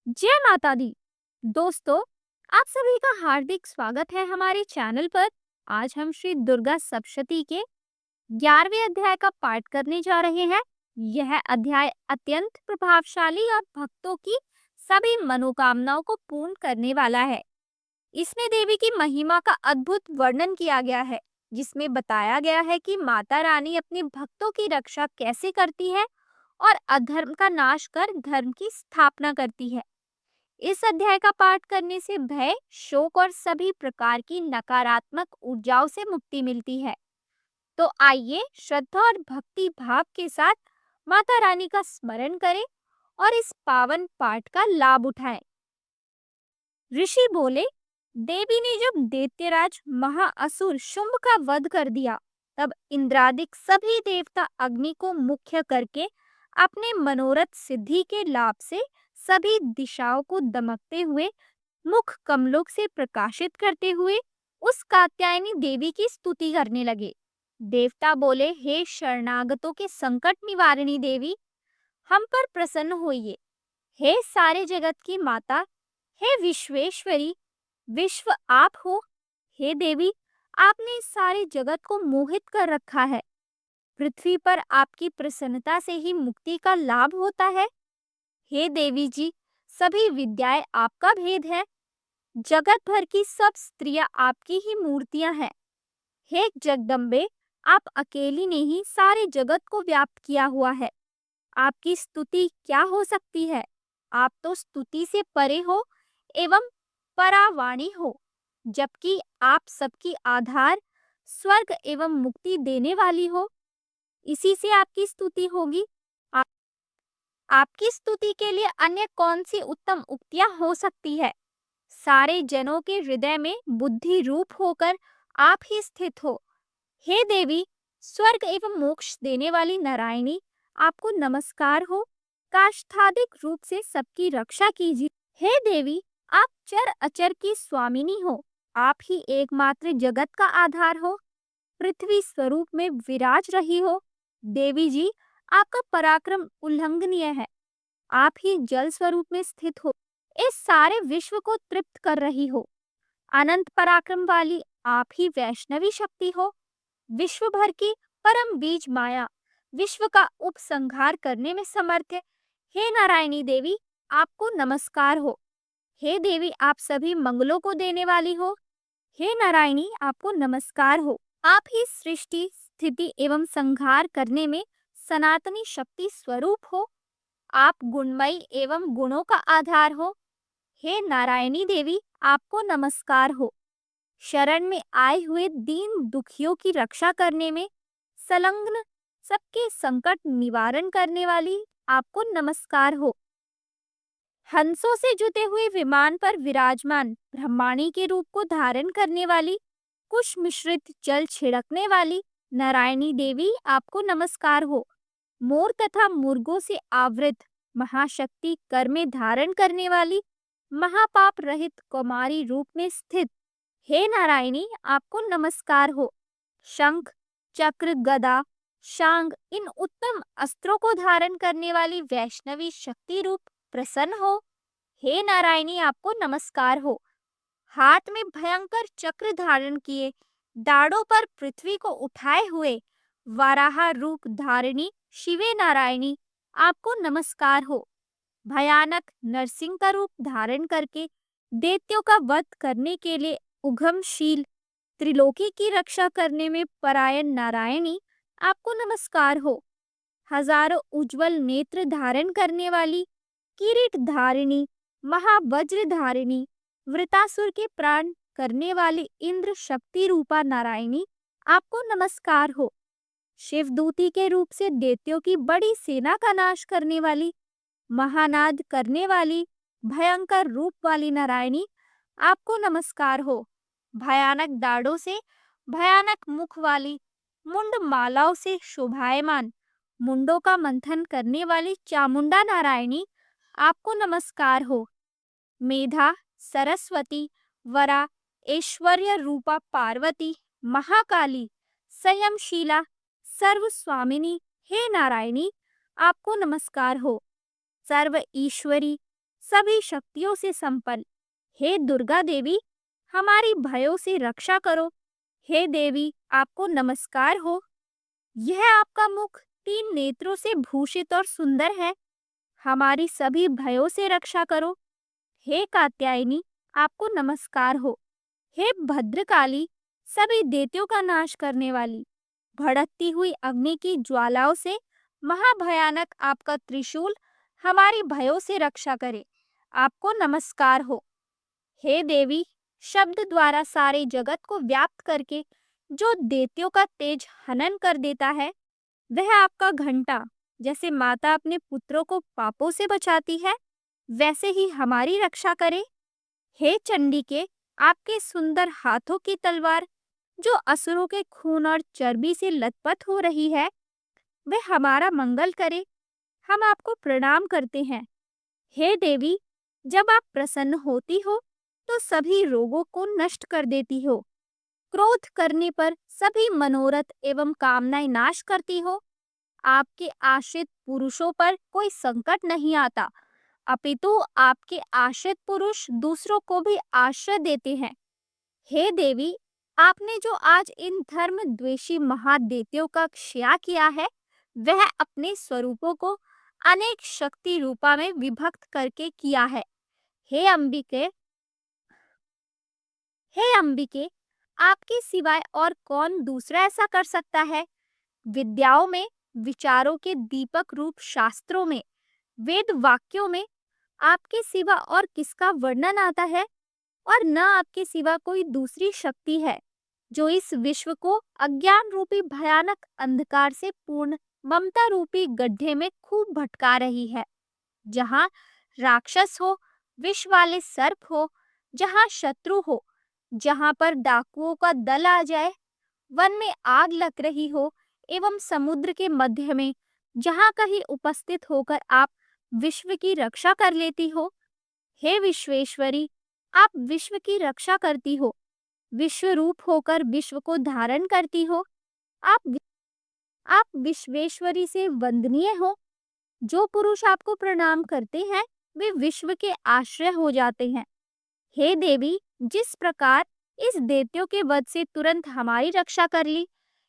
जय माता दी। दोस्तों, आप सभी का हार्दिक स्वागत है हमारे चैनल पर। आज हम श्री दुर्गा सप्तशती के 11वें अध्याय का पाठ करने जा रहे हैं। यह अध्याय अत्यंत प्रभावशाली और भक्तों की सभी मनोकामनाओं को पूर्ण करने वाला है। इसमें देवी की महिमा का अद्भुत वर्णन किया गया है, जिसमें बताया गया है कि माता रानी अपने भक्तों की रक्षा कैसे करती है और अधर्म का नाश कर धर्म की स्थापना करती है। इस अध्याय का पाठ करने से भय, शोक और सभी प्रकार की नकारात्मक ऊर्जाओं से मुक्ति मिलती है। तो आइए श्रद्धा और भक्ति भाव के साथ माता रानी का स्मरण करें और इस पावन पाठ का लाभ उठाएं। ऋषि बोले, देवी ने जब दैत्यराज महाअसुर शुंभ का वध कर दिया, तब इंद्रादिक सभी देवता अग्नि को मुख्य करके अपने मनोरथ सिद्धि के लाभ से सभी दिशाओं को दमकते हुए मुख कमलों से प्रकाशित करते हुए उस कात्यायनी देवी की स्तुति करने लगे। देवता बोले, हे शरणागतों के संकट निवारिणी देवी, हम पर प्रसन्न होइए। हे सारे जगत की माता, हे विश्वेश्वरी, विश्व आप हो। हे देवी, आपने इस सारे जगत को मोहित कर रखा है। पृथ्वी पर आपकी प्रसन्नता से ही मुक्ति का लाभ होता है। हे देवी जी, सभी विद्याएं आपका भेद है। जगत भर की सब स्त्रियां आपकी ही मूर्तियां हैं। हे जगदम्बे, आप अकेली ने ही सारे जगत को व्याप्त किया हुआ है। आपकी स्तुति क्या हो सकती है? आप तो स्तुति से परे हो एवं परावाणी हो, जबकि आप सबकी आधार, स्वर्ग एवं मुक्ति देने वाली हो। इसी से आपकी स्तुति होगी। आप, आपकी स्तुति के लिए अन्य कौन सी उत्तम उक्तियां हो सकती है? सारे जनों के हृदय में बुद्धि रूप होकर आप ही स्थित हो। हे देवी, स्वर्ग एवं मोक्ष देने वाली नारायणी, आपको नमस्कार हो। काष्ठादिक रूप से सबकी रक्षा कीजिए। हे देवी, आप चर अचर की स्वामिनी हो। आप ही एकमात्र जगत का आधार हो। पृथ्वी स्वरूप में विराज रही हो। देवी जी, आपका पराक्रम उल्लंघनीय है। आप ही जल स्वरूप में स्थित हो, इस सारे विश्व को तृप्त कर रही हो। अनंत पराक्रम वाली आप ही वैष्णवी शक्ति हो। विश्व भर की परम बीज माया विश्व का उपसंहार करने में समर्थ है। हे नारायणी देवी, आपको नमस्कार हो। हे देवी, आप सभी मंगलों को देने वाली हो। हे नारायणी, आपको नमस्कार हो। आप ही सृष्टि, स्थिति एवं संहार करने में सनातनी शक्ति स्वरूप हो। आप गुणमयी एवं गुणों का आधार हो। हे नारायणी देवी, आपको नमस्कार हो। शरण में आए हुए दीन दुखियों की रक्षा करने में संलग्न, सबके संकट निवारण करने वाली आपको नमस्कार हो। हंसों से जुते हुए विमान पर विराजमान ब्रह्माणी के रूप को धारण करने वाली, कुश मिश्रित जल छिड़कने वाली नारायणी देवी, आपको नमस्कार हो। मोर तथा मुर्गों से आवृत महाशक्ति कर में धारण करने वाली, महापाप रहित कुमारी रूप में स्थित हे नारायणी, आपको नमस्कार हो। शंख, चक्र, गदा, शांग इन उत्तम अस्त्रों को धारण करने वाली वैष्णवी शक्ति रूप प्रसन्न हो। हे नारायणी, आपको नमस्कार हो। हाथ में भयंकर चक्र धारण किए, दाढ़ों पर पृथ्वी को उठाए हुए वाराह रूप धारिणी शिवे नारायणी, आपको नमस्कार हो। भयानक नरसिंह का रूप धारण करके दैत्यों का वध करने के लिए उद्यमशील, त्रिलोकी की रक्षा करने में परायण नारायणी, आपको नमस्कार हो। हजारों उज्जवल नेत्र धारण करने वाली, किरीट धारिणी, महावज्र धारिणी, वृतासुर के प्राण करने वाली इंद्र शक्ति रूपा नारायणी, आपको नमस्कार हो। शिवदूती के रूप से दैत्यों की बड़ी सेना का नाश करने वाली, महानाद करने वाली, भयंकर रूप वाली नारायणी, आपको नमस्कार हो। भयानक दाढ़ों से भयानक मुख वाली, मुंड मालाओं से शोभायमान, मुंडों का मंथन करने वाली चामुंडा नारायणी, आपको नमस्कार हो। मेधा, सरस्वती, वरा, ऐश्वर्य रूपा पार्वती, महाकाली, संयमशीला, सर्व स्वामिनी हे नारायणी, आपको नमस्कार हो। सर्व ईश्वरी, सभी शक्तियों से संपन्न हे दुर्गा देवी, हमारी भयों से रक्षा करो। हे देवी, आपको नमस्कार हो। यह आपका मुख 3 नेत्रों से भूषित और सुंदर है। हमारी सभी भयों से रक्षा करो। हे कात्यायनी, आपको नमस्कार हो। हे भद्रकाली, सभी दैत्यों का नाश करने वाली, भड़कती हुई अग्नि की ज्वालाओं से महाभयानक आपका त्रिशूल हमारी भयों से रक्षा करे। आपको नमस्कार हो। हे देवी, शब्द द्वारा सारे जगत को व्याप्त करके जो दैत्यों का तेज हनन कर देता है, वह आपका घंटा जैसे माता अपने पुत्रों को पापों से बचाती है, वैसे ही हमारी रक्षा करे। हे चंडिके, आपके सुंदर हाथों की तलवार जो असुरों के खून और चर्बी से लथपथ हो रही है, वह हमारा मंगल करे। हम आपको प्रणाम करते हैं। हे देवी, जब आप प्रसन्न होती हो तो सभी रोगों को नष्ट कर देती हो। क्रोध करने पर सभी मनोरथ एवं कामनाएं नाश करती हो। आपके आश्रित पुरुषों पर कोई संकट नहीं आता, अपितु आपके आश्रित पुरुष दूसरों को भी आश्रय देते हैं। हे देवी, आपने जो आज इन धर्म द्वेषी महादैत्यों का क्षय किया है, वह अपने स्वरूपों को अनेक शक्ति रूपा में विभक्त करके किया है। हे अंबिके, हे अंबिके, आपके सिवाय और कौन दूसरा ऐसा कर सकता है? विद्याओं में, विचारों के दीपक रूप शास्त्रों में, वेद वाक्यों में आपके सिवा और किसका वर्णन आता है? और न आपके सिवा कोई दूसरी शक्ति है जो इस विश्व को अज्ञान रूपी भयानक अंधकार से पूर्ण ममता रूपी गड्ढे में खूब भटका रही है। जहाँ राक्षस हो, विष वाले सर्प हो, जहाँ शत्रु हो, जहाँ पर डाकुओं का दल आ जाए, वन में आग लग रही हो एवं समुद्र के मध्य में जहाँ कहीं उपस्थित होकर आप विश्व की रक्षा कर लेती हो। हे विश्वेश्वरी, आप विश्व की रक्षा करती हो, विश्व रूप होकर विश्व को धारण करती हो। आप आप विश्वेश्वरी से वंदनीय हो। जो पुरुष आपको प्रणाम करते हैं, वे विश्व के आश्रय हो जाते हैं। हे देवी, जिस प्रकार इस दैत्यों के वध से तुरंत हमारी रक्षा कर ली,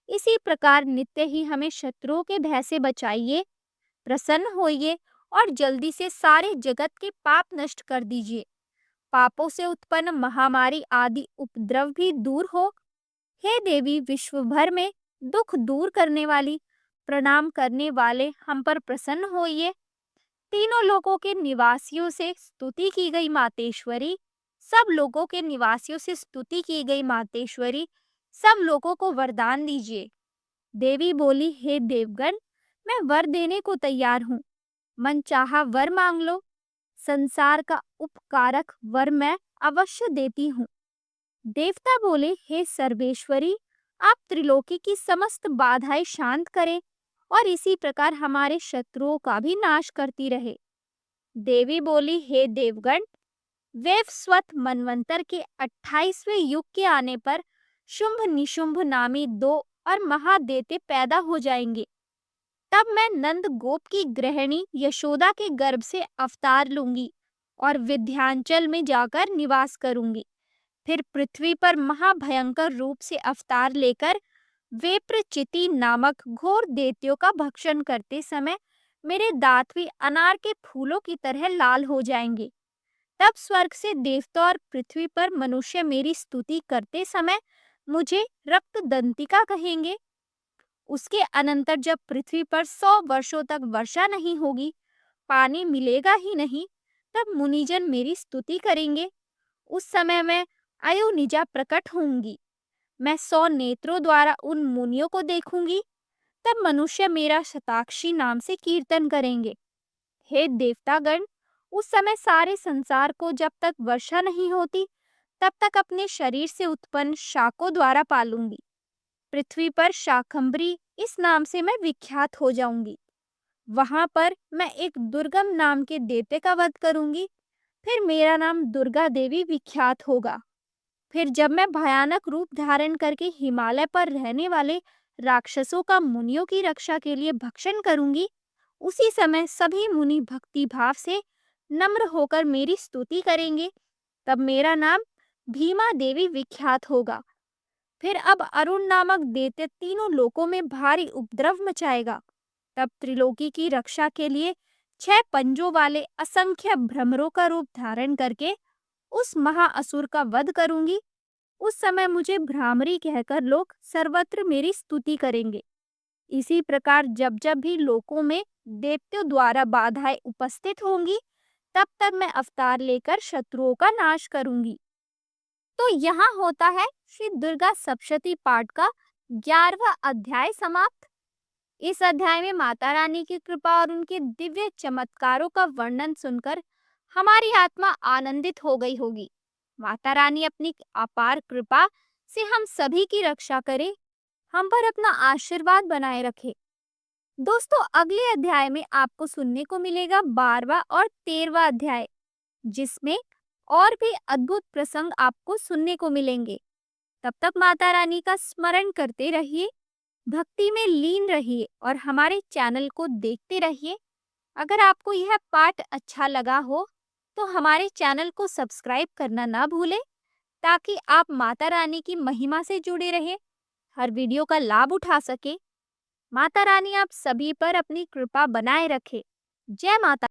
इसी प्रकार नित्य ही हमें शत्रुओं के भय से बचाइए। प्रसन्न होइए और जल्दी से सारे जगत के पाप नष्ट कर दीजिए। पापों से उत्पन्न महामारी आदि उपद्रव भी दूर हो। हे देवी, विश्व भर में दुख दूर करने वाली, प्रणाम करने वाले हम पर प्रसन्न होइए। तीनों लोकों के निवासियों से स्तुति की गई मातेश्वरी, सब लोगों के निवासियों से स्तुति की गई मातेश्वरी, सब लोगों को वरदान दीजिए। देवी बोली, हे देवगण, मैं वर देने को तैयार हूँ। मन चाहा वर मांग लो। संसार का उपकारक वर मैं अवश्य देती हूँ। देवता बोले, हे सर्वेश्वरी, आप त्रिलोकी की समस्त बाधाएं शांत करें और इसी प्रकार हमारे शत्रुओं का भी नाश करती रहे। देवी बोली, हे देवगण, वैवस्वत मनवंतर के 28वें युग के आने पर शुंभ निशुंभ नामी 2 और महादैत्य पैदा हो जाएंगे। तब मैं नंद गोप की गृहिणी यशोदा के गर्भ से अवतार लूंगी और विंध्याचल में जाकर निवास करूंगी। फिर पृथ्वी पर महाभयंकर रूप से अवतार लेकर वेप्रचिति नामक घोर दैत्यों का भक्षण करते समय मेरे दांत भी अनार के फूलों की तरह लाल हो जाएंगे। तब स्वर्ग से देवता और पृथ्वी पर मनुष्य मेरी स्तुति करते समय मुझे रक्तदंतिका कहेंगे। उसके अनंतर जब पृथ्वी पर 100 वर्षों तक वर्षा नहीं होगी, पानी मिलेगा ही नहीं, तब मुनिजन मेरी स्तुति करेंगे। उस समय मैं अयोनिजा प्रकट होंगी। मैं 100 नेत्रों द्वारा उन मुनियों को देखूंगी। तब मनुष्य मेरा शताक्षी नाम से कीर्तन करेंगे। हे देवतागण, उस समय सारे संसार को जब तक वर्षा नहीं होती, तब तक अपने शरीर से उत्पन्न शाकों द्वारा पालूंगी। पृथ्वी पर शाकंभरी इस नाम से मैं विख्यात हो जाऊंगी। वहां पर मैं एक दुर्गम नाम के दैत्य का वध करूंगी। फिर मेरा नाम दुर्गा देवी विख्यात होगा। फिर जब मैं भयानक रूप धारण करके हिमालय पर रहने वाले राक्षसों का मुनियों की रक्षा के लिए भक्षण करूंगी, उसी समय सभी मुनि भक्ति भाव से नम्र होकर मेरी स्तुति करेंगे, तब मेरा नाम भीमा देवी विख्यात होगा। फिर अब अरुण नामक दैत्य तीनों लोकों में भारी उपद्रव मचाएगा। तब त्रिलोकी की रक्षा के लिए 6 पंजों वाले असंख्य भ्रमरों का रूप धारण करके उस महाअसुर का वध करूंगी। उस समय मुझे भ्रामरी कहकर लोग सर्वत्र मेरी स्तुति करेंगे। इसी प्रकार जब जब भी लोकों में दैत्यों द्वारा बाधाएं उपस्थित होंगी, तब तब मैं अवतार लेकर शत्रुओं का नाश करूंगी। तो यहाँ होता है श्री दुर्गा सप्तशती पाठ का 11वां अध्याय समाप्त। इस अध्याय में माता रानी की कृपा और उनके दिव्य चमत्कारों का वर्णन सुनकर हमारी आत्मा आनंदित हो गई होगी। माता रानी अपनी अपार कृपा से हम सभी की रक्षा करे, हम पर अपना आशीर्वाद बनाए रखे। दोस्तों, अगले अध्याय में आपको सुनने को मिलेगा 12वां और 13वां अध्याय, जिसमें और भी अद्भुत प्रसंग आपको सुनने को मिलेंगे। तब तक माता रानी का स्मरण करते रहिए, भक्ति में लीन रहिए और हमारे चैनल को देखते रहिए। अगर आपको यह पाठ अच्छा लगा हो तो हमारे चैनल को सब्सक्राइब करना ना भूलें, ताकि आप माता रानी की महिमा से जुड़े रहे, हर वीडियो का लाभ उठा सके। माता रानी आप सभी पर अपनी कृपा बनाए रखे। जय माता।